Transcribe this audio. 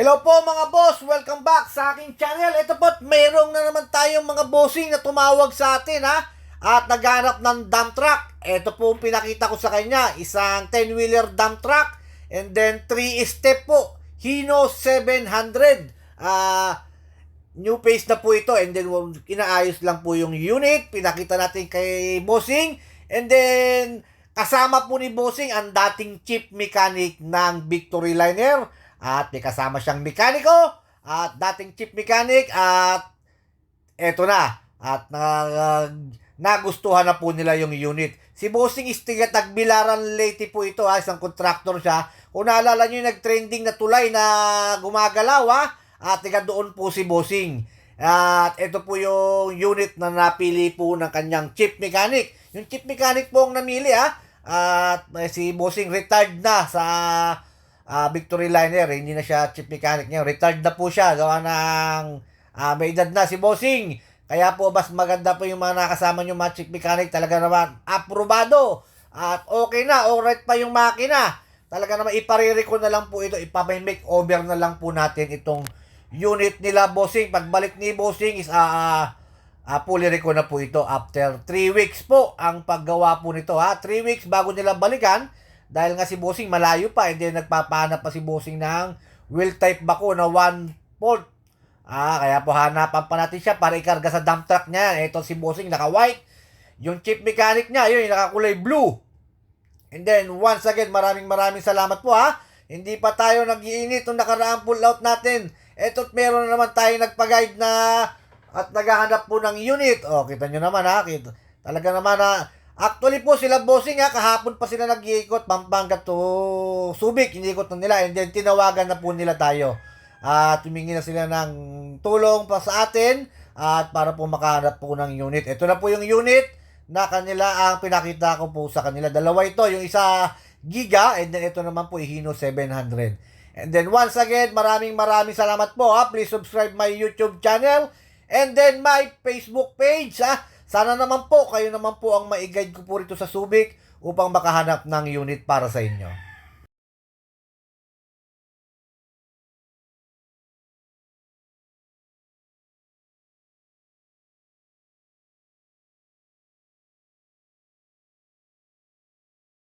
Hello po mga boss, welcome back sa aking channel. Ito po't mayroong na naman tayong mga bossing na tumawag sa atin at naghanap ng dump truck. Ito po pinakita ko sa kanya, isang 10-wheeler dump truck and then 3-step po, Hino 700. New face na po ito and then inaayos lang po yung unit. Pinakita natin kay bossing and then kasama po ni bossing ang dating chief mechanic ng Victory Liner. At may kasama siyang mekaniko at dating chief mechanic at eto na. At nagustuhan na po nila yung unit. Si Bossing is tiga Tagbilaran Leyte po ito isang contractor siya. Kung naalala nyo yung nag-trending na tulay na gumagalaw at tiga doon po si Bossing. At ito po yung unit na napili po ng kanyang chief mechanic. Yung chief mechanic po ang namili At si Bossing retired na sa Victory Liner, hindi na siya chief mechanic niya. Retired na po siya. Gawa ng may edad na si Bossing. Kaya po mas maganda po yung mga nakasama nyo mga chief mechanic. Talaga naman aprobado. At okay na, alright pa yung makina. Talaga naman ipariri ko na lang po ito. Ipapay-makeover na lang po natin itong unit nila Bossing. Pagbalik ni Bossing is fully reco na po ito after 3 weeks po ang paggawa po nito 3 weeks bago nila balikan. Dahil nga si Bossing malayo pa, and then nagpapahanap pa si Bossing ng wheel type bako na 1/4. Kaya po hanapan pa natin siya para ikarga sa dump truck niya. Ito si Bossing naka-white. Yung chief mechanic niya, yun, nakakulay blue. And then, once again, maraming salamat po Hindi pa tayo nag-iinit nung nakaraang pull out natin. Ito't meron na naman tayo nagpa-guide na at naghahanap po ng unit. Kita nyo naman Talaga naman actually po sila Bossing kahapon pa sila nag-iikot Pampanga to Subic, iniikot na nila and then tinawagan na po nila tayo at tumingi na sila ng tulong pa sa atin at para po makahanap po ng unit. Ito na po yung unit na kanila ang pinakita ko po sa kanila. Dalawa ito, yung isa Giga and then ito naman po Hino 700. And then once again, maraming salamat po Please subscribe my YouTube channel and then my Facebook page Sana naman po, kayo naman po ang ma-guide ko po rito sa Subic upang makahanap ng unit para sa inyo.